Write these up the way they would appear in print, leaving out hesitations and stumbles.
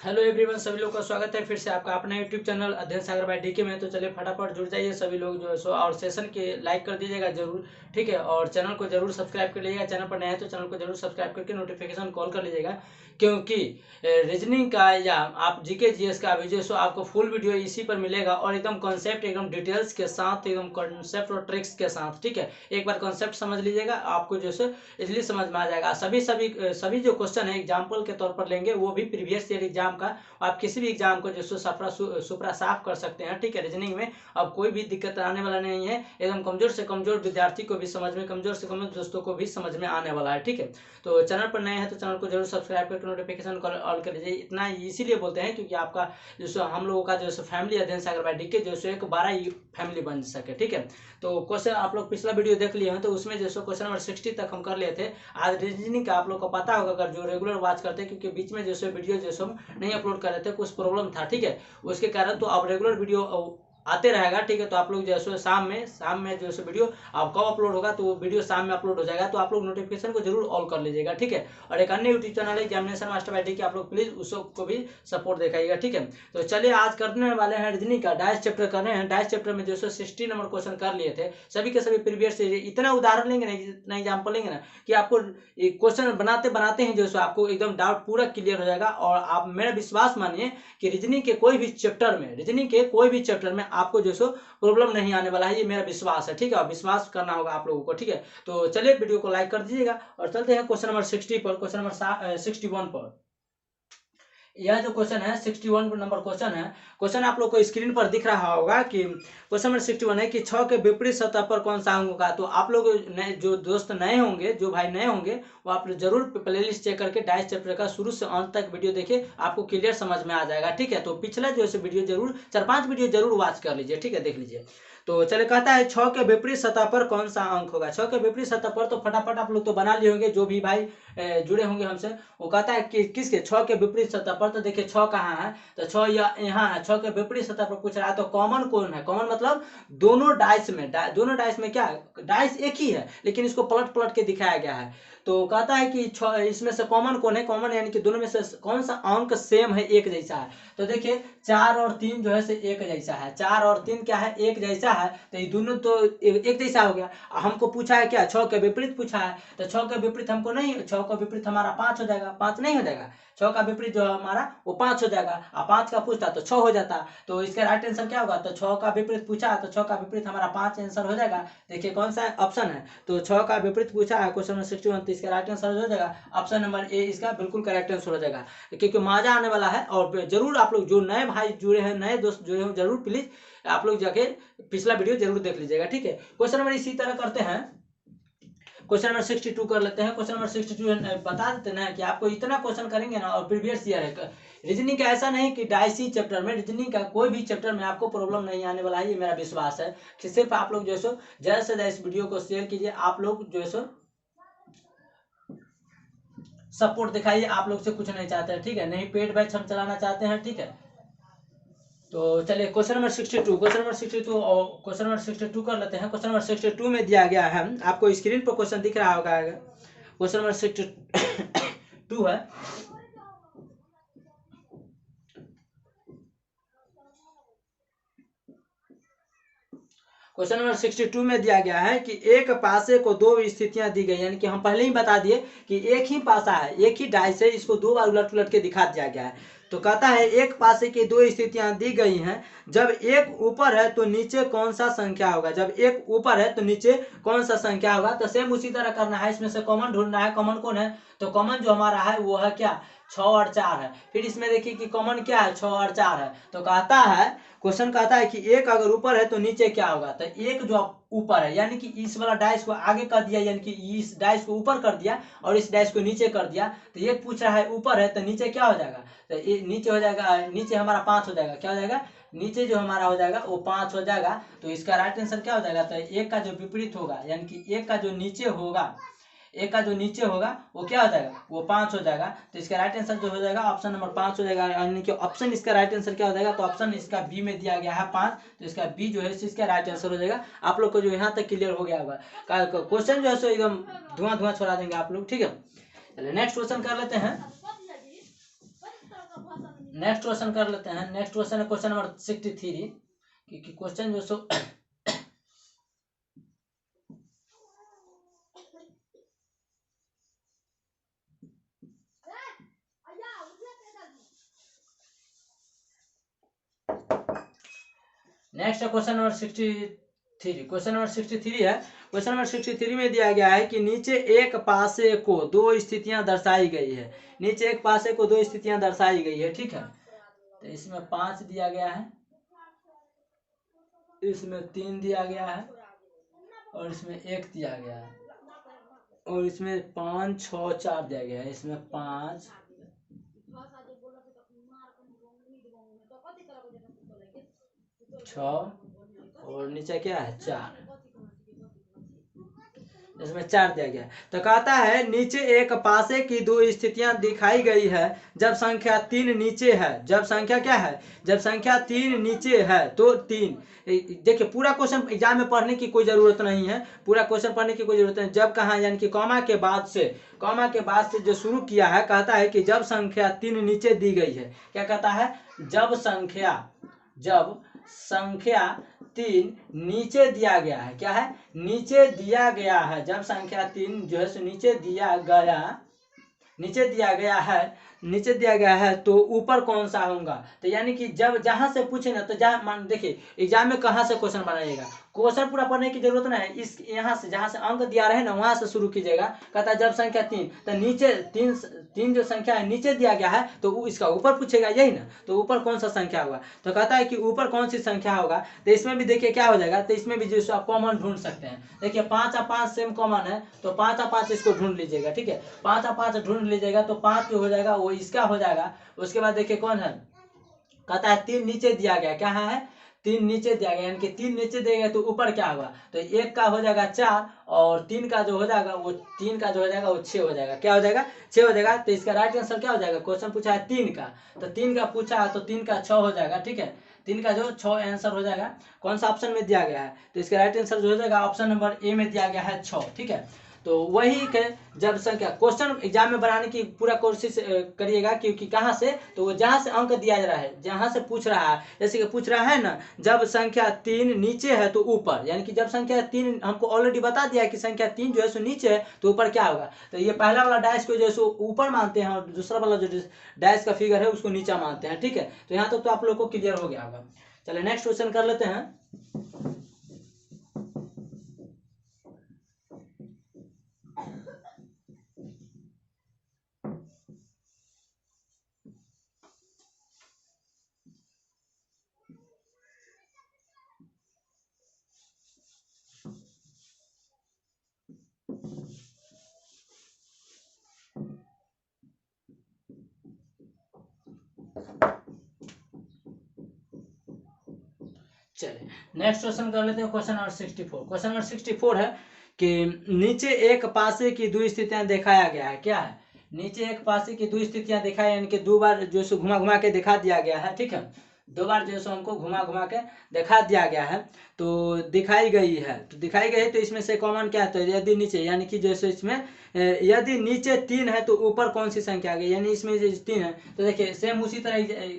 Hello everyone, सभी लोग का स्वागत है फिर से आपका अपना यूट्यूब चैनल अध्ययन सागर भाई डीके में। तो चलिए फटाफट जुड़ जाइए सभी लोग जो है सो, और सेशन के लाइक कर दीजिएगा जरूर, ठीक है। और चैनल को जरूर सब्सक्राइब कर लीजिएगा, चैनल पर नया है तो चैनल को जरूर सब्सक्राइब करके नोटिफिकेशन कॉल कर लीजिएगा, क्योंकि रीजनिंग का या आप जीके जीएस का भी जो है सो आपको फुल वीडियो इसी पर मिलेगा, और एकदम कॉन्सेप्ट एकदम डिटेल्स के साथ, एकदम कॉन्सेप्ट और ट्रिक्स के साथ, ठीक है। एक बार कॉन्सेप्ट समझ लीजिएगा, आपको जो है इसलिए समझ में आ जाएगा। सभी जो क्वेश्चन है एग्जाम्पल के तौर पर लेंगे, वो भी प्रीवियस ईयर एग्जाम का। आप किसी भी एग्जाम को जो सुपरा साफ कर सकते हैं, ठीक है। रीजनिंग में अब कोई भी दिक्कत आने वाला नहीं है, एकदम कमजोर से कमजोर विद्यार्थी को भी समझ में, कमजोर से कमजोर दोस्तों को भी समझ में आने वाला है, ठीक है। तो चैनल पर नए हैं तो चैनल को जरूर सब्सक्राइब करके नोटिफिकेशन ऑल कर लीजिए। इतना इसीलिए बोलते हैं क्योंकि आपका जो हम लोगों का जो फैमिली अध्ययन सागर भाई डीके जो एक 12 फैमिली बन सके, ठीक है। तो क्वेश्चन आप लोग पिछला वीडियो देख लिए हैं, तो उसमें जो क्वेश्चन नंबर 60 तक हम कर लिए थे। आज रीजनिंग का आप लोग को पता होगा अगर जो रेगुलर वॉच करते हैं, क्योंकि बीच में जो वीडियो जो नहीं अपलोड कर रहे थे, कुछ प्रॉब्लम था, ठीक है। उसके कारण तो अब रेगुलर वीडियो आते रहेगा, ठीक है। तो आप लोग जैसे शाम में जो है वीडियो आप कब अपलोड होगा, तो वो वीडियो शाम में अपलोड हो जाएगा, तो आप लोग नोटिफिकेशन को जरूर ऑल कर लीजिएगा, ठीक है। और एक अन्य यूट्यूब चैनल है एग्जामिनेशन मास्टर भाई डीके, आप लोग प्लीज उसको भी सपोर्ट दिखाइएगा, ठीक है। तो चलिए आज करने वाले हैं रीजनिंग का डाइस चैप्टर कर रहे हैं। डाइस चैप्टर में जो 60 नंबर क्वेश्चन कर लिए थे, सभी के सभी प्रीवियस इतना उदाहरण लेंगे ना, इतना एग्जाम्पल लेंगे ना, कि आपको क्वेश्चन बनाते बनाते ही जो आपको एकदम डाउट पूरा क्लियर हो जाएगा। और आप मेरा विश्वास मानिए कि रीजनिंग के कोई भी चैप्टर में आपको जो प्रॉब्लम नहीं आने वाला है, ये मेरा विश्वास है, ठीक है। विश्वास करना होगा आप लोगों को, ठीक है। तो चलिए वीडियो को लाइक कर दीजिएगा और चलते हैं क्वेश्चन नंबर 60 पर, क्वेश्चन नंबर 61 पर। यह जो क्वेश्चन है 61 नंबर क्वेश्चन है। क्वेश्चन आप लोग को स्क्रीन पर दिख रहा होगा कि क्वेश्चन नंबर 61 है कि 6 के विपरीत सतह पर कौन सा अंक होगा। तो आप लोग जो दोस्त नए होंगे, जो भाई नए होंगे, वो आप जरूर प्लेलिस्ट चेक करके डाइस चैप्टर का शुरू से अंत तक वीडियो देखिए, आपको क्लियर समझ में आ जाएगा, ठीक है। तो पिछला जो है वीडियो जरूर 4-5 वीडियो जरूर वॉच कर लीजिए, ठीक है, देख लीजिए। तो चले कहता है 6 के विपरीत सतह पर कौन सा अंक होगा। 6 के विपरीत सतह पर तो फटाफट आप लोग तो बना लिए होंगे, जो भी भाई जुड़े होंगे हमसे। वो कहता है कि किसके 6 के विपरीत सतह पर, तो देखिए 6 कहाँ है, तो 6 यहाँ है। 6 के विपरीत सतह पर पूछ रहा है, तो कॉमन कौन है। कॉमन मतलब दोनों डाइस में क्या है, डाइस एक ही है, लेकिन इसको पलट पलट के दिखाया गया है। तो कहता है कि इसमें से कॉमन कौन है। कॉमन यानी कि दोनों में से कौन सा अंक सेम है, एक जैसा है। तो देखिए 4 और 3 जो है से एक जैसा है, 4 और 3 क्या है, एक जैसा है। तो ये दोनों तो एक जैसा हो गया। हमको पूछा है क्या, 6 के विपरीत पूछा है, तो 6 के विपरीत हमको नहीं, 6 का विपरीत हमारा 5 हो जाएगा, 5 नहीं हो जाएगा। 6 का विपरीत जो हमारा वो 5 हो जाएगा, और 5 का पूछता तो 6 हो जाता। तो इसका राइट आंसर क्या होगा, तो 6 का विपरीत पूछा तो 6 का विपरीत हमारा 5 आंसर हो जाएगा। देखिए कौन सा ऑप्शन है, तो 6 का विपरीत पूछा है क्वेश्चन नंबर 61, तो इसका राइट आंसर हो जाएगा ऑप्शन नंबर ए, इसका बिल्कुल करेक्ट आंसर हो जाएगा। क्योंकि मजा आने वाला है। और जरूर आप लोग जो नए भाई जुड़े हैं, नए दोस्त जुड़े हैं, जरूर प्लीज आप लोग जाके पिछला वीडियो जरूर देख लीजिएगा, ठीक है। क्वेश्चन नंबर इसी तरह करते हैं, क्वेश्चन नंबर 62 कर लेते हैं। क्वेश्चन नंबर 62 बता देते ना कि आपको इतना क्वेश्चन करेंगे ना, और प्रीवियस ईयर है रीजनिंग का। ऐसा नहीं कि डाइसी चैप्टर में, रीजनिंग का कोई भी चैप्टर में आपको प्रॉब्लम नहीं आने वाला है, ये मेरा विश्वास है। कि सिर्फ आप लोग जो है ज्यादा से ज्यादा इस वीडियो को शेयर कीजिए, आप लोग जो है सपोर्ट दिखाइए। आप लोग से कुछ नहीं चाहते हैं, ठीक है, नहीं पेड बैच हम चलाना चाहते हैं, ठीक है। तो चलिए क्वेश्चन नंबर 62, क्वेश्चन नंबर 62 और क्वेश्चन नंबर 62 कर लेते हैं। क्वेश्चन नंबर 62 में दिया गया है, आपको स्क्रीन पर क्वेश्चन दिख रहा होगा। क्वेश्चन नंबर 62 है। क्वेश्चन नंबर 62 में दिया गया है कि एक पासे को दो स्थितियां दी गई, यानी कि हम पहले ही बता दिए कि एक ही पासा है, एक ही डाइस है, इसको दो बार उलट उलट के दिखा दिया गया है। तो कहता है एक पासे की दो स्थितियां दी गई हैं, जब एक ऊपर है तो नीचे कौन सा संख्या होगा। जब एक ऊपर है तो नीचे कौन सा संख्या होगा। तो सेम उसी तरह करना है, इसमें से कॉमन ढूंढना है। कॉमन कौन है, तो कॉमन जो हमारा है वो है क्या, 6 और 4 है। फिर इसमें देखिए कि कॉमन क्या है, 6 और 4 है। तो कहता है, क्वेश्चन कहता है कि एक अगर ऊपर है तो नीचे क्या होगा। तो एक जो ऊपर है, यानी कि इस वाला डाइस को आगे कर दिया, यानी कि इस डाइस को ऊपर कर दिया और इस डाइस को नीचे कर दिया। तो ये पूछ रहा है ऊपर है तो नीचे क्या हो जाएगा, तो ये नीचे हो जाएगा, नीचे हमारा 5 हो जाएगा। क्या हो जाएगा, नीचे जो हमारा हो जाएगा वो 5 हो जाएगा। तो इसका राइट आंसर क्या हो जाएगा, तो एक का जो विपरीत होगा, यानी कि एक का जो नीचे होगा, एक का जो नीचे होगा वो क्या हो जाएगा, वो 5 हो जाएगा। तो इसका राइट आंसर जो हो जाएगा ऑप्शन नंबर 5 हो जाएगा, यानी कि ऑप्शन इसका राइट आंसर क्या हो जाएगा, तो ऑप्शन इसका बी में दिया गया है 5, तो इसका बी जो है इसका राइट आंसर हो जाएगा। आप लोग को जो यहाँ तक क्लियर हो गया होगा, क्वेश्चन जो है सो एकदम धुआं धुआं छोड़ा देंगे आप लोग, ठीक है। चलिए नेक्स्ट क्वेश्चन कर लेते हैं। नेक्स्ट क्वेश्चन कर लेते हैं। नेक्स्ट क्वेश्चन है क्वेश्चन नंबर 63, क्योंकि क्वेश्चन जो सो नेक्स्ट है क्वेश्चन नंबर 63। क्वेश्चन नंबर 63 है। क्वेश्चन नंबर 63 में दिया गया है कि नीचे एक पासे को दो स्थितियां दर्शाई गई है। नीचे एक पासे को दो स्थितियां दर्शाई गई है, ठीक है। तो इसमें 5 दिया गया है, इसमें 3 दिया गया है, और इसमें 1 दिया गया है, और इसमें 5 6 4 दिया गया है। इसमें 5 6 और नीचे क्या है 4, इसमें 4 दिया गया। तो कहता है नीचे एक पासे की दो स्थितियां दिखाई गई है जब संख्या 3 नीचे है। जब संख्या क्या है, जब संख्या 3 नीचे है तो 3। देखिए पूरा क्वेश्चन एग्जाम में पढ़ने की कोई जरूरत नहीं है, पूरा क्वेश्चन पढ़ने की कोई जरूरत नहीं। जब कहा यानी कि कॉमा के बाद से जो शुरू किया है, कहता है कि जब संख्या 3 नीचे दी गई है। क्या कहता है, जब संख्या 3 नीचे दिया गया है। क्या है, नीचे दिया गया है। जब संख्या 3 जो है सो नीचे दिया गया है तो ऊपर कौन सा होगा। तो यानी कि जब जहां से पूछे ना, तो जहां मान देखिए एग्जाम में कहां से क्वेश्चन बनाइएगा, क्वेश्चन पूरा पढ़ने की जरूरत नहीं है। इस यहाँ से जहां से अंक दिया रहे ना, वहां से शुरू कीजिएगा। कहता है जब संख्या 3, तो नीचे 3 जो संख्या है नीचे दिया गया है तो इसका ऊपर पूछेगा, यही ना। तो ऊपर कौन सा संख्या होगा, तो कहता है कि ऊपर कौन सी संख्या होगा। तो इसमें भी देखिए क्या हो जाएगा, तो इसमें भी जो आप कॉमन ढूंढ सकते हैं। देखिए 5 और 5 सेम कॉमन है, तो 5 और 5 इसको ढूंढ लीजिएगा, ठीक है। 5 और 5 ढूंढ लीजिएगा तो 5 जो हो जाएगा वो इसका हो जाएगा। उसके बाद देखिए कौन है, कहता है 3 नीचे दिया गया। क्या है, 3 नीचे दिया गया, यानी कि 3 नीचे देगा तो ऊपर क्या होगा, तो 1 का हो जाएगा 4, और 3 का जो हो जाएगा वो 6 हो जाएगा। क्या हो जाएगा, 6 हो जाएगा। तो इसका राइट आंसर क्या हो जाएगा, क्वेश्चन पूछा है 3 का, तो 3 का पूछा है तो 3 का 6 हो जाएगा, ठीक है। 3 का जो 6 आंसर हो जाएगा। कौन सा ऑप्शन में दिया गया है, तो इसका राइट आंसर जो हो जाएगा ऑप्शन नंबर ए में दिया गया है 6, ठीक है। तो वही के जब संख्या क्वेश्चन एग्जाम में बनाने की पूरा कोशिश करिएगा, क्योंकि कहाँ से, तो वो जहाँ से अंक दिया जा रहा है, जहाँ से पूछ रहा है। जैसे कि पूछ रहा है ना, जब संख्या 3 नीचे है तो ऊपर, यानी कि जब संख्या 3 हमको ऑलरेडी बता दिया कि संख्या 3 जो है सो नीचे है तो ऊपर क्या होगा। तो ये पहला वाला डैश को जो है सो ऊपर मानते हैं, और दूसरा वाला जो डैश का फिगर है उसको नीचा मानते हैं, ठीक है। तो यहाँ तक तो आप लोग को क्लियर हो गया होगा। चलिए नेक्स्ट क्वेश्चन कर लेते हैं। चलिए नेक्स्ट क्वेश्चन कर लेते हैं। Question number 64। क्वेश्चन नंबर 64 है कि नीचे एक पासे की दो स्थितियां दिखाया गया है। क्या है, नीचे एक पासे की दो स्थितियां दिखाई, यानी कि 2 बार जो है घुमा घुमा के दिखा दिया गया है, ठीक है। 2 बार जो है हमको घुमा घुमा के दिखा दिया गया है। तो दिखाई गई है, तो इसमें से कॉमन क्या है, तो यदि नीचे, यानी कि जैसे इसमें यदि नीचे 3 है तो ऊपर कौन सी संख्या आ गई, यानी इसमें 3 है। तो देखिए सेम उसी तरह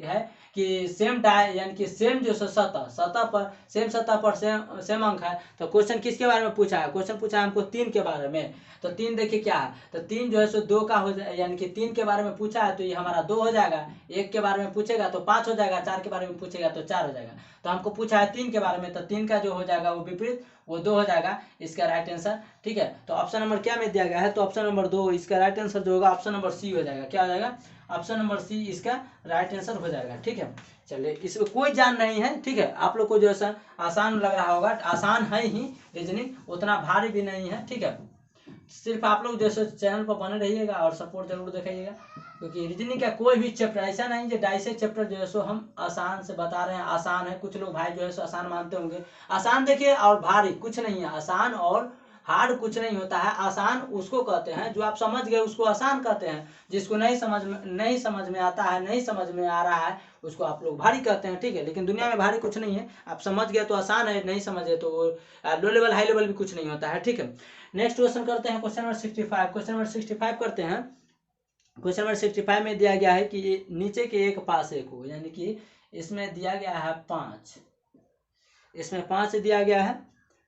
है कि सेम डाय, यानी कि सेम जो सतह पर सेम अंक है। तो क्वेश्चन किसके बारे में पूछा है, क्वेश्चन पूछा है हमको 3 के बारे में। तो 3 देखिए क्या है, तो 3 जो है सो 2 का हो जाए, यानी कि 3 के बारे में पूछा है तो ये हमारा 2 हो जाएगा। 1 के बारे में पूछेगा तो 5 हो जाएगा, 4 के बारे में पूछेगा तो 4 हो जाएगा। तो हमको पूछा है 3 के बारे में, तो 3 का जो हो जाएगा वो विपरीत, वो 2 हो जाएगा इसका राइट आंसर, ठीक है। तो ऑप्शन नंबर क्या में दिया गया है, तो ऑप्शन नंबर 2 इसका राइट आंसर जो होगा ऑप्शन नंबर सी हो जाएगा। क्या हो जाएगा, ऑप्शन नंबर सी इसका राइट आंसर हो जाएगा, ठीक है। चलिए इसमें कोई जान नहीं है, ठीक है। आप लोग को जो है आसान लग रहा होगा, आसान है ही, रीजनिंग उतना भारी भी नहीं है, ठीक है। सिर्फ आप लोग जैसे चैनल पर बने रहिएगा और सपोर्ट जरूर दिखाइएगा, क्योंकि रीजनिंग का कोई भी चैप्टर ऐसा नहीं जो 2.5 चैप्टर जो है सो हम आसान से बता रहे हैं। आसान है, कुछ लोग भाई जो है सो आसान मानते होंगे। आसान देखिए और भारी कुछ नहीं है, आसान और हार्ड कुछ नहीं होता है। आसान उसको कहते हैं जो आप समझ गए उसको आसान कहते हैं, जिसको नहीं समझ में आता है, नहीं समझ में आ रहा है, उसको आप लोग भारी कहते हैं, ठीक है। लेकिन दुनिया में भारी कुछ नहीं है, आप समझ गए तो आसान है, नहीं समझे तो लो लेवल हाई लेवल भी कुछ नहीं होता है, ठीक है। नेक्स्ट क्वेश्चन करते हैं, क्वेश्चन नंबर 65। क्वेश्चन नंबर 65 करते हैं क्वेश्चन नंबर 65 में दिया गया है कि नीचे के एक पासे को, यानी कि इसमें दिया गया है 5, इसमें 5 दिया गया है,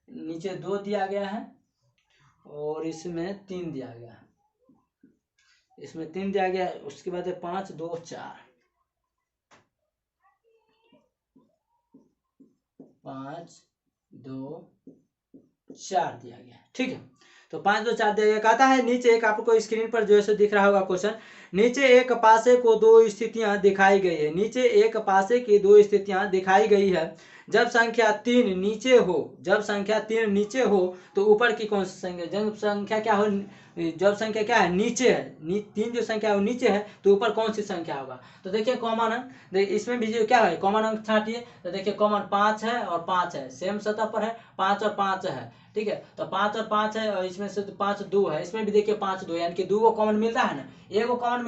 नीचे 2 दिया गया है और इसमें 3 दिया गया है, इसमें 3 दिया गया है, उसके बाद 5 2 4, 5 2 4 दिया गया है। ठीक है, तो 5 2 4 दिया गया। कहता है नीचे एक, आपको स्क्रीन पर जो है दिख रहा होगा क्वेश्चन, नीचे एक पासे को 2 स्थितियां दिखाई गई है, नीचे एक पासे की 2 स्थितियां दिखाई गई है। जब संख्या 3 नीचे हो, जब संख्या 3 नीचे हो तो ऊपर की कौन सी संख्या, जब संख्या क्या हो, जब संख्या क्या है नीचे है, 3 जो संख्या है वो नीचे है तो ऊपर कौन सी संख्या होगा। तो देखिए कॉमन है, इसमें भी जो क्या है कॉमन अंक छाटिए, तो देखिए कॉमन 5 है और 5 है, सेम सतह पर है, 5 और 5 है। ठीक है, तो 5 और 5 है और इसमें से 5 2 है, इसमें भी देखिए 5 2, यानी कि 2 को कॉमन मिल रहा है ना, एक को कॉमन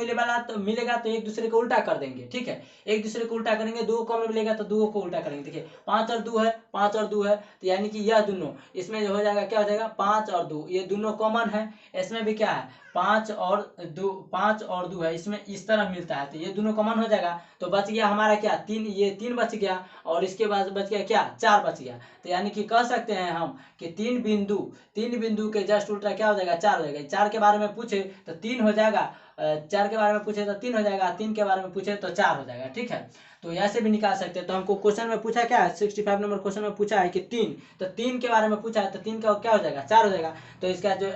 मिलेगा तो एक दूसरे को उल्टा कर देंगे। ठीक है, एक दूसरे को उल्टा करेंगे, 2 कॉमन मिलेगा तो 2 को उल्टा करेंगे। देखिए 5 और 2 है, 5 और 2 है, तो यानी कि यह दोनों इसमें जो हो जाएगा क्या हो जाएगा 5 और 2, ये दोनों कॉमन है। इसमें भी क्या है 5 और 2, 5 और 2 है, इसमें इस तरह मिलता है तो ये दोनों कॉमन हो जाएगा। तो बच गया हमारा क्या 3, ये 3 बच गया और इसके बाद बच गया क्या 4 बच गया। तो यानी कि कह सकते हैं हम कि 3 बिंदु के जस्ट उल्टा क्या हो जाएगा 4 हो जाएगा। 4 के बारे में पूछे तो 3 हो जाएगा, 4 के बारे में पूछे तो 3 हो जाएगा, 3 के बारे में पूछे तो 4 हो जाएगा। ठीक है, तो ऐसे भी निकाल सकते हैं। तो हमको क्वेश्चन में पूछा क्या है, 65 नंबर क्वेश्चन में पूछा है कि 3, तो 3 के बारे में पूछा है तो 3 का क्या हो जाएगा 4 हो जाएगा। तो इसका जो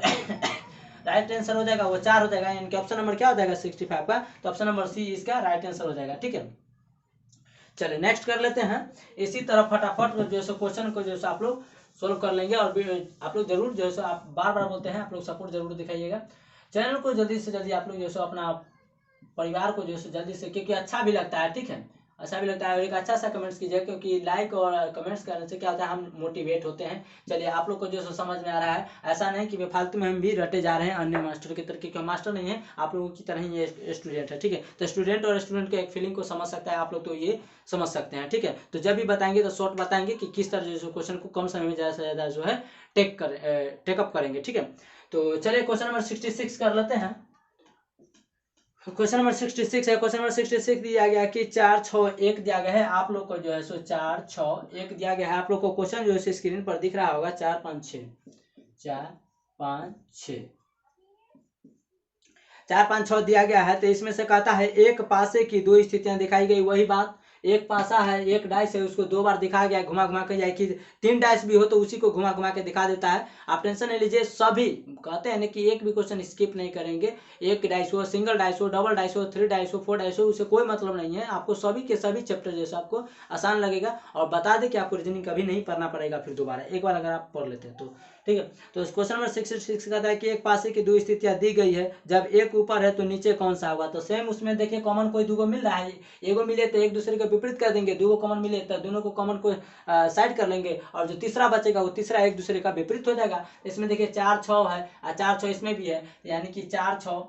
राइट आंसर हो जाएगा वो 4 हो जाएगा, यानी कि ऑप्शन नंबर क्या हो जाएगा 65 का, तो ऑप्शन नंबर सी इसका राइट आंसर हो जाएगा। ठीक है, चलिए नेक्स्ट कर लेते हैं। इसी तरह फटाफट जो है क्वेश्चन को जो है आप लोग सोल्व कर लेंगे और आप लोग जरूर जो है आप बार बार बोलते हैं, आप लोग सपोर्ट जरूर दिखाइएगा। चैनल को जल्दी से जल्दी आप लोग जो है अपना परिवार को जो है जल्दी से, क्योंकि अच्छा भी लगता है। ठीक है, अच्छा भी लगता है और एक अच्छा सा कमेंट्स कीजिए, क्योंकि लाइक और कमेंट्स करने से क्या होता है हम मोटिवेट होते हैं। चलिए आप लोग को जो है समझ में आ रहा है, ऐसा नहीं कि बेफालतू में हम भी रटे जा रहे हैं अन्य मास्टर की तरह, क्योंकि मास्टर नहीं है, आप लोगों की तरह ही ये स्टूडेंट है। ठीक है, तो स्टूडेंट और स्टूडेंट के एक फीलिंग को समझ सकता है आप लोग, तो ये समझ सकते हैं। ठीक है, तो जब भी बताएंगे तो शॉर्ट बताएंगे कि किस तरह जो क्वेश्चन को कम समय में ज़्यादा से ज़्यादा जो है टेकअप करेंगे। ठीक है, तो चलिए क्वेश्चन नंबर 66 कर लेते हैं। क्वेश्चन नंबर 66 है। क्वेश्चन नंबर 66 दिया गया कि 4 6 1 दिया गया है आप लोग को जो है 4 6 1 दिया गया है आप लोग को। क्वेश्चन जो है स्क्रीन पर दिख रहा होगा 4 5 6, 4 5 6, 4 5 6 दिया गया है। तो इसमें से कहता है एक पासे की 2 स्थितियां दिखाई गई, वही बात, एक पासा है, एक डाइस है, उसको 2 बार दिखाया गया, घुमा घुमा के, जाए कि 3 डाइस भी हो तो उसी को घुमा घुमा के दिखा देता है। आप टेंशन नहीं लीजिए, सभी कहते हैं ना कि एक भी क्वेश्चन स्किप नहीं करेंगे। एक डाइस हो, सिंगल डाइस हो, डबल डाइस हो, 3 डाइस हो, 4 डाइस हो, उससे कोई मतलब नहीं है। आपको सभी के सभी चैप्टर जैसे आपको आसान लगेगा। और बता दें कि आपको रीजनिंग कभी नहीं पढ़ना पड़ेगा फिर दोबारा, एक बार अगर आप पढ़ लेते हैं तो। ठीक है, तो क्वेश्चन नंबर 66 कहता है कि एक पासे की 2 स्थितियां दी गई है, जब एक ऊपर है तो नीचे कौन सा होगा। तो सेम उसमें देखिए कॉमन कोई 2 मिल रहा है, एगो मिले तो एक दूसरे के विपरीत कर देंगे, 2 कॉमन मिले तो दोनों को कॉमन को साइड कर लेंगे और जो तीसरा बचेगा वो तीसरा एक दूसरे का विपरीत हो जाएगा। इसमें देखिए 4 6 है और 4 6 इसमें भी है, यानी कि 4 6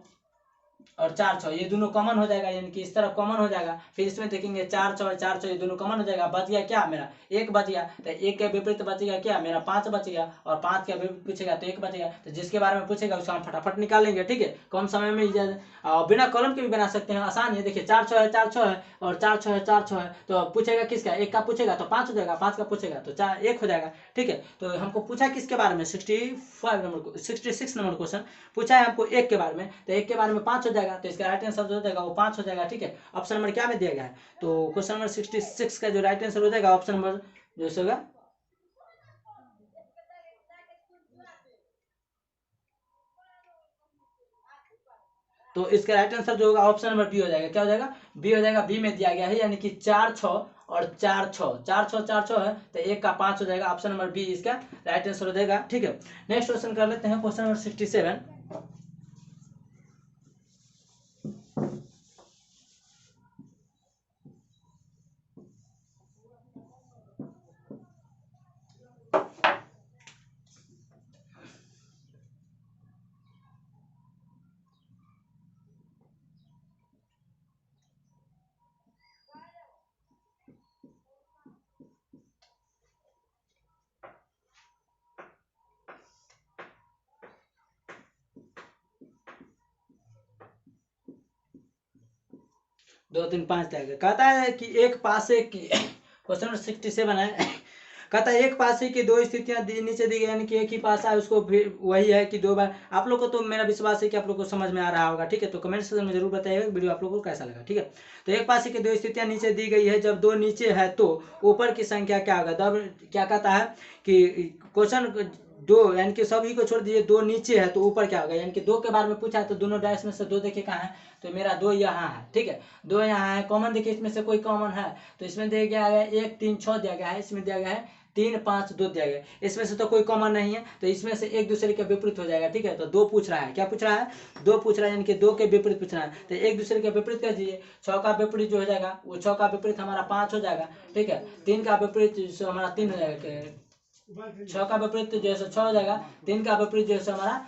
और 4 6 ये दोनों कॉमन हो जाएगा, यानी कि इस तरफ कॉमन हो जाएगा। फिर इसमें देखेंगे 4 6 4 6 ये दोनों कॉमन हो जाएगा, बच गया क्या मेरा एक बच गया। तो एक के विपरीत बच गया क्या मेरा 5 बच गया, और 5 के विपरीत पूछेगा तो 1 बच गया। तो जिसके बारे में पूछेगा उसका हम फटाफट निकाल लेंगे। ठीक है, कम समय में बिना कॉलम के भी बना सकते हैं, आसान है। देखिए 4 6 है, 4 6 है और 4 6 है, 4 6 है, तो पूछेगा किसका, एक का पूछेगा तो 5 हो जाएगा, 5 का पूछेगा तो 4 1 हो जाएगा। ठीक है, तो हमको पूछा किसके बारे में 66 नंबर क्वेश्चन पूछा है हमको एक के बारे में, तो एक के बारे में 5 हो जाएगा, तो इसका राइट आंसर जो हो जाएगा वो 5 हो जाएगा। ठीक है, ऑप्शन नंबर क्या में दिया गया है, तो क्वेश्चन नंबर 66 का जो राइट आंसर हो जाएगा ऑप्शन नंबर जो होगा, तो इसका राइट आंसर जो होगा ऑप्शन नंबर बी हो जाएगा। क्या हो जाएगा बी हो जाएगा, बी में दिया गया है, यानी कि 4 6 और 4 6 4 6 4 6 है तो एक का 5 हो जाएगा, ऑप्शन नंबर बी इसका राइट आंसर हो जाएगा। ठीक है, नेक्स्ट क्वेश्चन कर लेते हैं, क्वेश्चन नंबर 67। 2 3 5 दिया। कहता है कि एक पासे की क्वेश्चन नंबर 67 है। कहता है एक पासे की दो स्थितियां नीचे दी गई, यानी कि एक ही पासा है उसको वही है कि 2 बार। आप लोग को तो मेरा विश्वास है कि आप लोग को समझ में आ रहा होगा, ठीक है। तो कमेंट सेक्शन में जरूर बताइएगा वीडियो आप लोग को कैसा लगा, ठीक है। तो एक पासे की दो स्थितियां नीचे दी गई है, जब 2 नीचे है तो ऊपर की संख्या क्या होगा। तब क्या कहता है कि क्वेश्चन 2 यानी कि सभी को छोड़ दीजिए, 2 नीचे है तो ऊपर क्या होगा, यानी कि 2 के बारे में पूछा है तो दोनों डैश में से 2 देखिए कहाँ है, तो मेरा 2 यहाँ है, ठीक है। 2 यहाँ है, कॉमन देखिए इसमें से कोई कॉमन है तो इसमें दिया गया है 1 3 6 दिया गया है, इसमें दिया गया है 3 5 2 दिया गया है। इसमें से तो कोई कॉमन नहीं है तो इसमें से एक दूसरे के विपरीत हो जाएगा, ठीक है। तो 2 पूछ रहा है, क्या पूछ रहा है, 2 पूछ रहा है, यानी कि 2 के विपरीत पूछ रहा है तो एक दूसरे के विपरीत कर दीजिए। 6 का विपरीत जो हो जाएगा वो 6 का विपरीत हमारा 5 हो जाएगा, ठीक है। 3 का विपरीत जो हमारा 3 हो जाएगा, 6 का विपरीत जो है 6 हो जाएगा, 3 का विपरीत जो है हमारा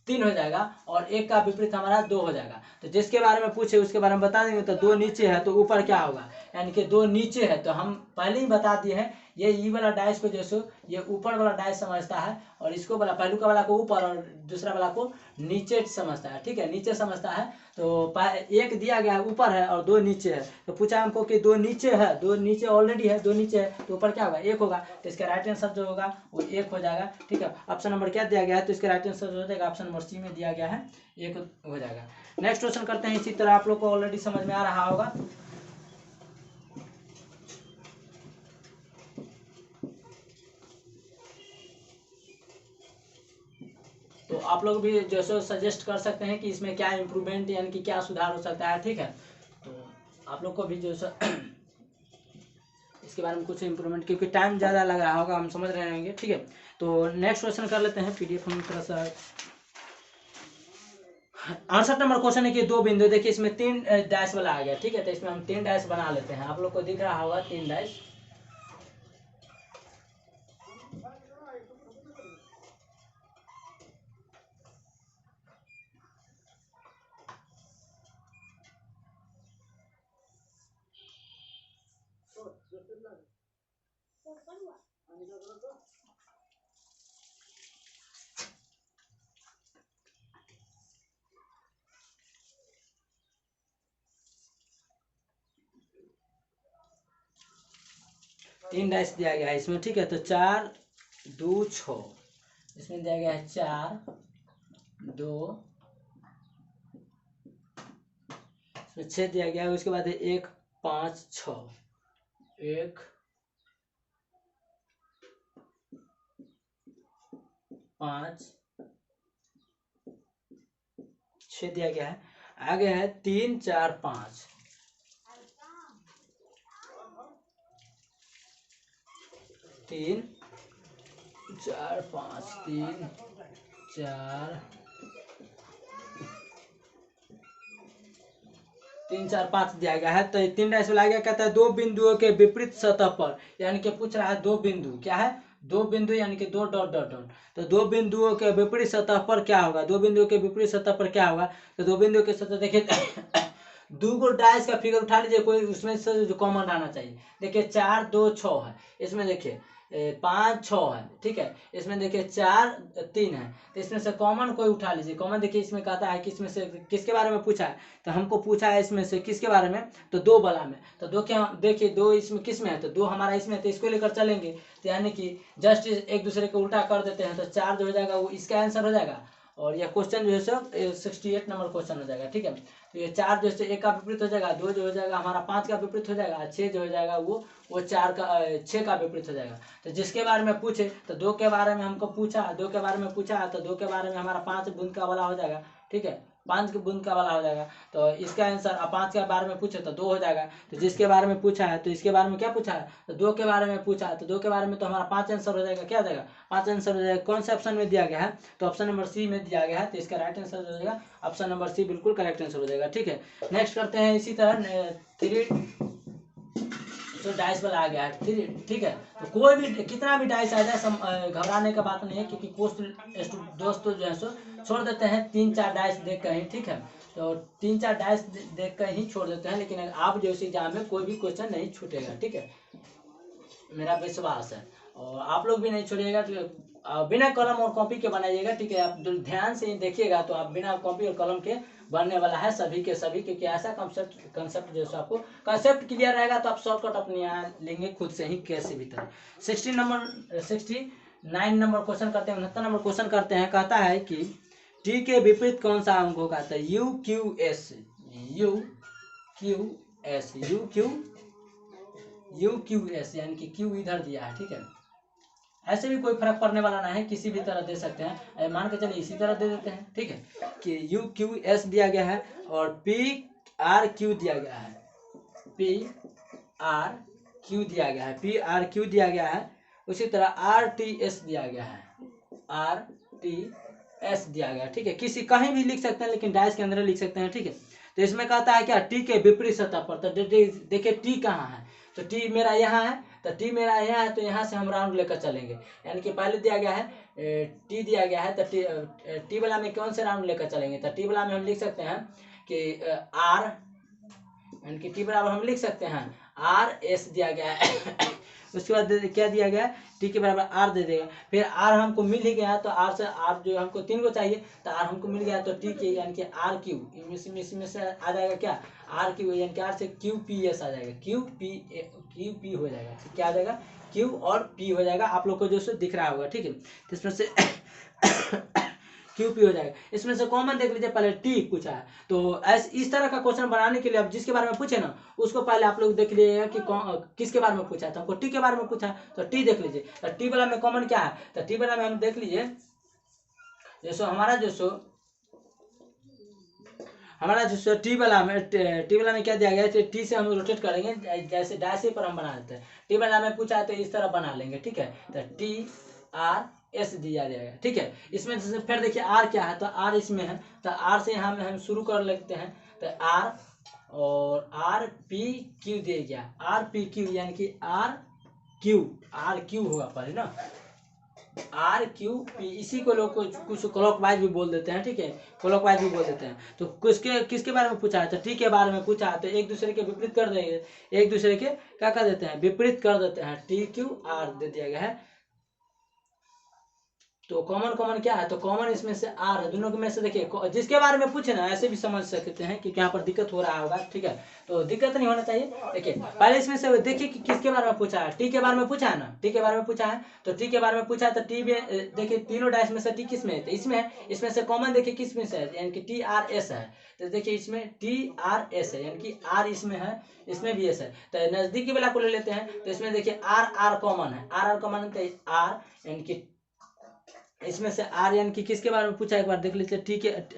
3 हो जाएगा और 1 का विपरीत हमारा 2 हो जाएगा। तो जिसके बारे में पूछे उसके बारे में बता देंगे। तो 2 नीचे है तो ऊपर क्या होगा, यानी कि 2 नीचे है तो हम पहले ही बता दिए हैं, ये वाला डाइस को जैसे ये ऊपर वाला डाइस समझता है और इसको वाला पहलू का वाला को ऊपर और दूसरा वाला को नीचे समझता है, ठीक है, नीचे समझता है। तो एक दिया गया है ऊपर है और 2 नीचे है, तो पूछा हमको कि 2 नीचे है, 2 नीचे ऑलरेडी है, 2 नीचे है तो ऊपर क्या होगा, 1 होगा। तो इसका राइट आंसर जो होगा वो 1 हो जाएगा, ठीक है। ऑप्शन नंबर क्या दिया गया है, तो इसका राइट आंसर जो हो जाएगा ऑप्शन नंबर सी में दिया गया है, 1 हो जाएगा। नेक्स्ट क्वेश्चन करते हैं। इसी तरह आप लोग को ऑलरेडी समझ में आ रहा होगा। तो आप लोग भी जैसे सजेस्ट कर सकते हैं कि इसमें क्या इम्प्रूवमेंट यानी कि क्या सुधार हो सकता है, ठीक है। तो आप लोग को भी जो इसके बारे में कुछ इम्प्रूवमेंट, क्योंकि टाइम ज़्यादा लग रहा होगा, हम समझ रहे होंगे, ठीक है। तो नेक्स्ट क्वेश्चन कर लेते हैं। पीडीएफ हम थोड़ा सा 68 नंबर क्वेश्चन है कि 2 बिंदु, देखिए इसमें 3 डैश वाला आ गया, ठीक है। तो इसमें हम 3 डैश बना लेते हैं, आप लोग को दिख रहा होगा 3 डैश। तीन डैश दिया गया है इसमें, ठीक है। तो 4 2 6 इसमें दिया गया है 4 2, इसमें 6 दिया गया है। उसके बाद 1 5 6 1 5 6 दिया गया है। आगे है 3 4 5, 3 4 5 3 4 3 4 5 दिया गया है। तो 3 डैश वाला गया, कहता है 2 बिंदुओं के विपरीत सतह पर, यानी कि पूछ रहा है 2 बिंदु, क्या है 2 बिंदु, यानी कि 2 डॉट डॉट डॉट। तो 2 बिंदुओं के विपरीत सतह पर क्या होगा, 2 बिंदुओं के विपरीत सतह पर क्या होगा। तो 2 बिंदुओं के सतह देखिए 2 को डैश का फिगर उठा लीजिए, कोई उसमें से जो कॉमन रहना चाहिए। देखिए 4 2 6 है, इसमें देखिए 5 6 है, ठीक है। इसमें देखिए 4 3 है, तो इसमें से कॉमन कोई उठा लीजिए। कॉमन देखिए इसमें कहता है कि इसमें से किसके बारे में पूछा है, तो हमको पूछा है इसमें से किसके बारे में, तो 2 वाला में। तो 2 क्या देखिए 2 इसमें किस में है, तो 2 हमारा इसमें है, तो इसको लेकर चलेंगे। तो यानी कि जस्ट एक दूसरे को उल्टा कर देते हैं, तो 4 जो हो जाएगा वो इसका आंसर हो जाएगा और यह क्वेश्चन जो है सो 68 नंबर क्वेश्चन हो जाएगा, ठीक है। तो ये 4 जो है 1 का विपरीत हो जाएगा, 2 जो हो जाएगा हमारा 5 का विपरीत हो जाएगा, 6 जो हो जाएगा वो 4 का 6 का विपरीत हो जाएगा। तो जिसके बारे में पूछे तो 2 के बारे में हमको पूछा, 2 के बारे में पूछा तो 2 के बारे में हमारा 5 बूंद का वाला हो जाएगा, ठीक है, 5 बूंद का वाला हो जाएगा। तो इसका आंसर 5 के बारे में पूछे तो 2 हो जाएगा। तो जिसके बारे में पूछा है तो इसके बारे में क्या पूछा है, तो 2 के बारे में पूछा है, तो 2 के बारे में तो हमारा 5 आंसर हो जाएगा, क्या हो जाएगा 5 आंसर हो जाएगा। कौन से ऑप्शन में दिया गया है, तो ऑप्शन नंबर सी में दिया गया है, तो इसका राइट आंसर हो जाएगा ऑप्शन नंबर सी, बिल्कुल करेक्ट आंसर हो जाएगा, ठीक है। नेक्स्ट करते हैं। इसी तरह 3 तो डाइस वाला आ गया है, ठीक है। तो कोई भी कितना भी डाइस आ जाए घबराने का बात नहीं है, क्योंकि कुछ दोस्तों जो है सो छोड़ देते हैं 3 4 डाइस देख कर ही, ठीक है। तो 3 4 डाइस देख कर ही छोड़ देते हैं, लेकिन आप जो इस एग्जाम में कोई भी क्वेश्चन नहीं छूटेगा, ठीक है, मेरा विश्वास है। और आप लोग भी नहीं छोड़िएगा, तो बिना कलम और कॉपी के बनाइएगा, ठीक है। आप ध्यान से देखिएगा तो आप बिना कॉपी और कलम के बनने वाला है सभी के सभी, क्योंकि ऐसा कंसेप्ट जैसे आपको कंसेप्ट क्लियर रहेगा तो आप शॉर्टकट अपने यहाँ लेंगे खुद से ही कैसे भी तरह। 69 नंबर क्वेश्चन करते हैं, 69 नंबर क्वेश्चन करते हैं। कहता है कि टी के विपरीत कौन सा अंक होगा? तो you Q S, you Q S, you Q S यानी कि क्यू इधर दिया है, ठीक है। ऐसे भी कोई फर्क पड़ने वाला ना है, किसी भी तरह दे सकते हैं, मान के चलिए इसी तरह दे देते हैं, ठीक है, कि यू क्यू एस दिया गया है और पी आर क्यू दिया गया है, पी आर क्यू दिया गया है, पी आर क्यू दिया गया है। उसी तरह आर टी एस दिया गया है, आर टी एस दिया गया है, ठीक है। किसी कहीं भी लिख सकते हैं, लेकिन डैश के अंदर लिख सकते हैं, ठीक है। तो इसमें कहता है क्या? टी के विपरीत सतह पर। तो देखिए टी कहाँ है, तो टी मेरा यहाँ है, तो टी मेरा यहाँ है, तो यहाँ से हम राउंड लेकर चलेंगे। यानी कि पहले दिया गया है टी दिया गया है, तो टी वाला में कौन से राउंड लेकर चलेंगे? तो टी वाला में हम लिख सकते हैं कि आर, यानी कि टी बराबर हम लिख सकते हैं आर एस दिया गया है। उसके बाद क्या दिया गया? टी के बराबर आर दे देगा। फिर आर हमको मिल ही गया, तो आर से आर जो हमको 3 को चाहिए, तो आर हमको मिल गया, तो टी के यानी कि आर क्यू इसमें से आ जाएगा क्या? आर क्यू, यानी कि आर से क्यू पी एस आ जाएगा, क्यू पी हो जाएगा, क्या आ जाएगा? क्यू और पी हो जाएगा। आप लोग को जो दिख रहा होगा, ठीक है। तो इसमें से क्यू पी हो जाएगा। इसमें से कॉमन देख लीजिए, पहले टी पूछा है, तो इस तरह का क्वेश्चन बनाने के लिए आप जिसके बारे में पूछे ना, उसको पहले आप लोग देख लीजिएगा कि किसके बारे में पूछा है। तो हमको टी के बारे में पूछा, तो टी देख लीजिए। तो टी वाला में कॉमन क्या है? तो टी वाला में हम देख लीजिए, जैसे हमारा टी वाला में क्या दिया गया है? टी से हम रोटेट करेंगे, जैसे डायसे पर हम बना देते हैं। टी वाला में पूछा है तो इस तरह बना लेंगे, ठीक है। तो टी आर एस दिया जाएगा, ठीक है। इसमें से फिर देखिए आर क्या है, तो आर इसमें है, तो आर से यहाँ हम शुरू कर लेते हैं। तो आर और आर पी क्यू दे गया, आर पी क्यू यानी कि आर क्यू होगा पहले ना, आर क्यू पी। इसी को लोग कुछ क्लॉकवाइज भी बोल देते हैं, ठीक है, क्लॉकवाइज भी बोल देते हैं। तो किसके बारे में पूछा है? तो टी के बारे में पूछा है, तो एक दूसरे के विपरीत कर देंगे, एक दूसरे के क्या कर देते हैं? विपरीत कर देते हैं। टी क्यू आर दे दिया गया है। तो कॉमन क्या है? तो कॉमन इसमें से आर है, दोनों में से देखिए जिसके बारे में पूछे ना, ऐसे भी समझ सकते हैं कि यहाँ पर दिक्कत हो रहा होगा, ठीक है। तो दिक्कत नहीं होना चाहिए। देखिए पहले इसमें से देखिए कि किसके बारे में पूछा है। टी के बारे में पूछा है ना, टी के बारे में पूछा है, तो टी के बारे में पूछा है, तो टी में देखिए तीनों डैश में से टी किस में है? तो इसमें है। इसमें से कॉमन देखिए किस में से है, यानी कि टी आर एस है। तो देखिए इसमें टी आर एस है, यानी कि आर इसमें है, इसमें भी एस है। तो नजदीकी वाला को ले लेते हैं, तो इसमें देखिए आर कॉमन है, आर कॉमन है, तो आर यानी कि इसमें से आर यानी कि किसके बारे में पूछा है? एक बार देख लीजिए,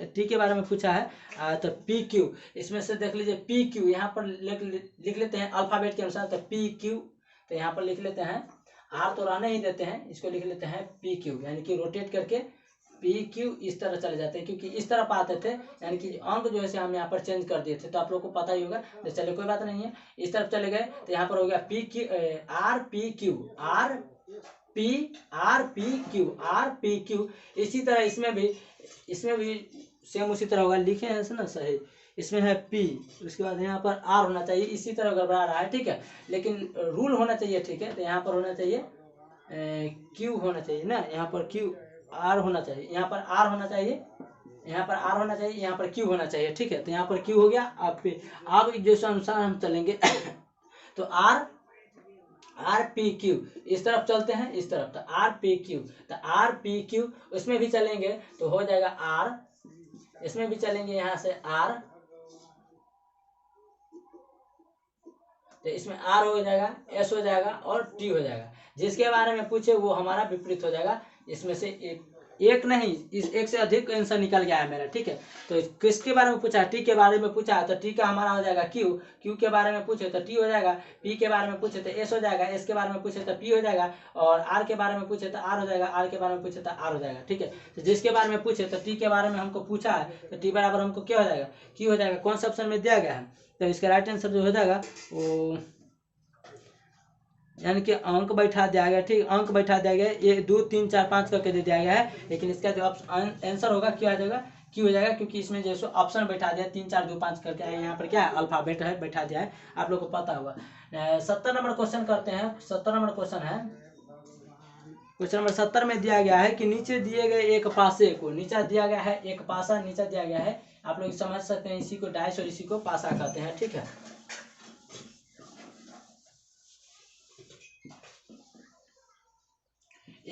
टी के बारे में पूछा है। तो पी क्यू, इसमें से देख लीजिए पी क्यू, यहाँ पर लिख लेते हैं अल्फाबेट के अनुसार। तो पी क्यू, तो यहाँ पर लिख लेते हैं, आर तो रहने ही देते हैं, इसको लिख लेते हैं पी क्यू, यानी कि रोटेट करके पी क्यू इस तरह चले जाते हैं, क्योंकि इस तरफ आते थे, यानी कि अंक जो है हम यहाँ पर चेंज कर दिए थे, तो आप लोग को पता ही होगा। तो चलिए कोई बात नहीं है, इस तरफ चले गए, तो यहाँ पर हो गया P Q R P Q, R P Q. इसी तरह इसमें भी सेम उसी तरह होगा, लिखे हैं ना सही। इसमें है पी, उसके बाद यहाँ पर आर होना चाहिए, इसी तरह गड़बड़ा रहा है, ठीक है, लेकिन रूल होना चाहिए, ठीक है। तो यहाँ पर होना चाहिए क्यू होना चाहिए ना, यहाँ पर क्यू आर होना चाहिए, यहाँ पर आर होना चाहिए, यहाँ पर आर होना चाहिए, यहाँ पर क्यू होना चाहिए, ठीक है। तो यहाँ पर क्यू हो गया। अब जैसे अनुसार हम चलेंगे तो आर पी क्यू इस तरफ चलते हैं, इस तरफ, तो आर पी क्यू, तो आर पी क्यू उसमें भी चलेंगे तो हो जाएगा आर, इसमें भी चलेंगे यहाँ से आर, तो इसमें आर हो जाएगा, एस हो जाएगा और टी हो जाएगा। जिसके बारे में पूछे वो हमारा विपरीत हो जाएगा। इसमें से एक नहीं, इस एक से अधिक आंसर निकल गया है मेरा, ठीक है। तो किसके बारे में पूछा? टी के बारे में पूछा, तो टी का हमारा हो जाएगा क्यू, क्यू के बारे में पूछे तो टी हो जाएगा, पी के बारे में पूछे तो एस हो जाएगा, एस के बारे में पूछे तो पी हो जाएगा, और आर के बारे में पूछे तो आर हो जाएगा, आर के बारे में पूछे तो आर हो जाएगा, ठीक है। तो जिसके बारे में पूछे, तो टी के बारे में हमको पूछा है, तो टी बराबर हमको क्या हो जाएगा? क्यू हो जाएगा। कौन सा ऑप्शन में दिया गया है? तो इसका राइट आंसर जो हो जाएगा वो यानी कि अंक बैठा दिया गया, ठीक, अंक बैठा दिया गया, 1 2 3 4 5 करके दे दिया गया है, लेकिन इसका जो आंसर होगा क्या आ जाएगा? क्यों हो जाएगा, क्योंकि इसमें जैसे ऑप्शन बैठा दिया 3 4 2 5 करके, यहाँ पर क्या है? अल्फाबेट है बैठा दिया है, आप लोग को पता होगा। 70 नंबर क्वेश्चन करते हैं। 70 नंबर क्वेश्चन है, क्वेश्चन नंबर 70 में दिया गया है कि नीचे दिए गए एक पासे को, नीचे दिया गया है एक पासा, नीचे दिया गया है, आप लोग समझ सकते हैं, इसी को डाइस और इसी को पासा कहते हैं, ठीक है।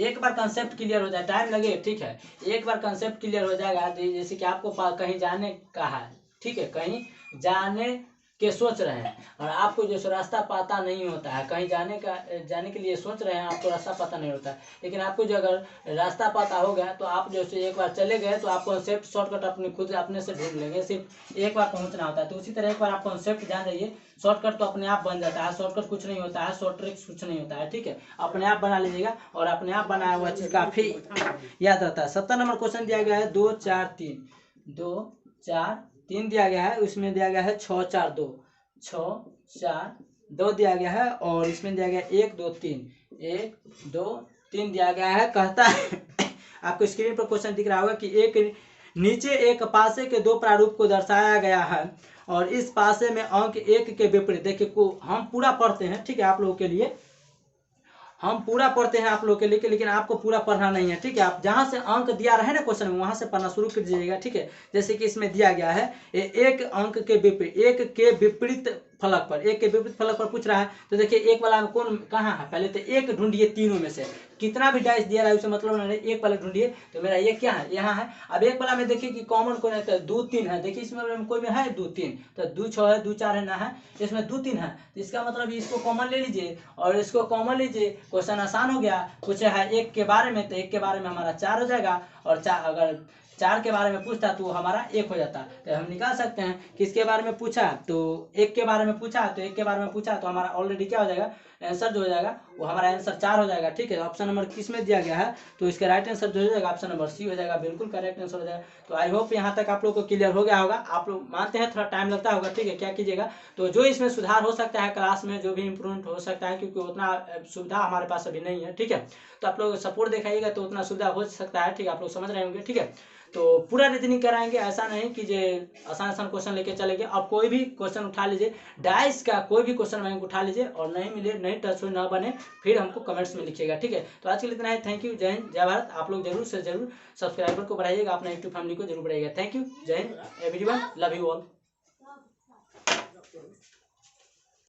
एक बार कंसेप्ट क्लियर हो जाए, टाइम लगे, ठीक है, एक बार कंसेप्ट क्लियर हो जाएगा, जैसे कि आपको कहीं जाने का है, ठीक है, कहीं जाने के सोच रहे हैं और आपको जो रास्ता पता नहीं होता है, कहीं जाने के लिए सोच रहे हैं, आपको रास्ता पता नहीं होता है, लेकिन आपको जो अगर रास्ता पता हो गया तो आप जो एक बार चले गए तो आप कॉन्सेप्ट शॉर्टकट अपने खुद अपने से ढूंढ लेंगे, सिर्फ एक बार पहुंचना होता है। तो उसी तरह एक बार आप कॉन्सेप्ट जान जाइए, शॉर्टकट तो अपने आप बन जाता है, शॉर्टकट कुछ नहीं होता है, शॉर्ट ट्रिक्स कुछ नहीं होता है, ठीक है, अपने आप बना लीजिएगा और अपने आप बनाया हुआ चीज काफी याद रहता है। 70 नंबर क्वेश्चन दिया गया है 2 4 3, 2 4 3 दिया गया है, उसमें दिया गया है 6 4 2, 6 4 2 दिया गया है और इसमें दिया गया 1 2 3, 1 2 3 दिया गया है। कहता है आपको स्क्रीन पर क्वेश्चन दिख रहा होगा कि एक नीचे एक पासे के दो प्रारूप को दर्शाया गया है और इस पासे में अंक 1 के विपरीत, देखिए को हम पूरा पढ़ते हैं, ठीक है, आप लोगों के लिए हम पूरा पढ़ते हैं आप लोग के लिए, लेकिन आपको पूरा पढ़ना नहीं है, ठीक है। आप जहां से अंक दिया रहे ना क्वेश्चन में वहां से पढ़ना शुरू कर दीजिएगा, ठीक है। जैसे कि इसमें दिया गया है एक अंक के विपरीत, एक के विपरीत फलक पर, एक के विपरीत फलक पर पूछ रहा है, तो देखिए एक वाला में कौन कहाँ है, पहले तो एक ढूंढिए तीनों में से, कितना भी डाइस दिया रहा है उसे मतलब नहीं, एक वाला ढूंढिए, तो मेरा ये क्या है, यहाँ है। अब एक वाला में देखिए कि कॉमन कौन है, तो 2 3 है, देखिए इसमें कोई में है 2 3, तो 2 6 है, 2 4 है ना है, इसमें 2 3 है, तो इसका मतलब इसको कॉमन ले लीजिए और इसको कॉमन लीजिए, क्वेश्चन आसान हो गया। कुछ है एक के बारे में, तो एक के बारे में हमारा 4 हो जाएगा और अगर 4 के बारे में पूछता तो हमारा 1 हो जाता, तो हम निकाल सकते हैं किसके बारे में पूछा, तो 1 के बारे में पूछा, तो 1 के बारे में पूछा तो हमारा ऑलरेडी क्या हो जाएगा, आंसर जो हो जाएगा वो हमारा आंसर 4 हो जाएगा, ठीक है। ऑप्शन नंबर किस में दिया गया है, तो इसका राइट आंसर जो हो जाएगा ऑप्शन नंबर सी हो जाएगा, बिल्कुल करेक्ट आंसर हो जाएगा। तो आई होप यहाँ तक आप लोग को क्लियर हो गया होगा, आप लोग मानते हैं थोड़ा टाइम लगता होगा, ठीक है, क्या कीजिएगा, तो जो इसमें सुधार हो सकता है क्लास में, जो भी इम्प्रूवमेंट हो सकता है, क्योंकि उतना सुविधा हमारे पास अभी नहीं है, ठीक है, तो आप लोग सपोर्ट दिखाइएगा तो उतना सुविधा हो सकता है, ठीक है, आप लोग समझ रहे होंगे, ठीक है। तो पूरा रीजनिंग कराएंगे, ऐसा नहीं कि जे आसान आसान क्वेश्चन लेके चलेंगे, अब कोई भी क्वेश्चन उठा लीजिए, डाइस का कोई भी क्वेश्चन बैंक उठा लीजिए और नहीं मिले, नहीं टच हो, ना बने, फिर हमको कमेंट्स में लिखिएगा, ठीक है। तो आज के लिए इतना है, थैंक यू, जय हिंद, जय भारत। आप लोग जरूर से जरूर सब्सक्राइबर को बढ़ाइएगा, अपना यूट्यूब फैमिली को जरूर बढ़ाइएगा। थैंक यू, जय Hind everyone, love you all.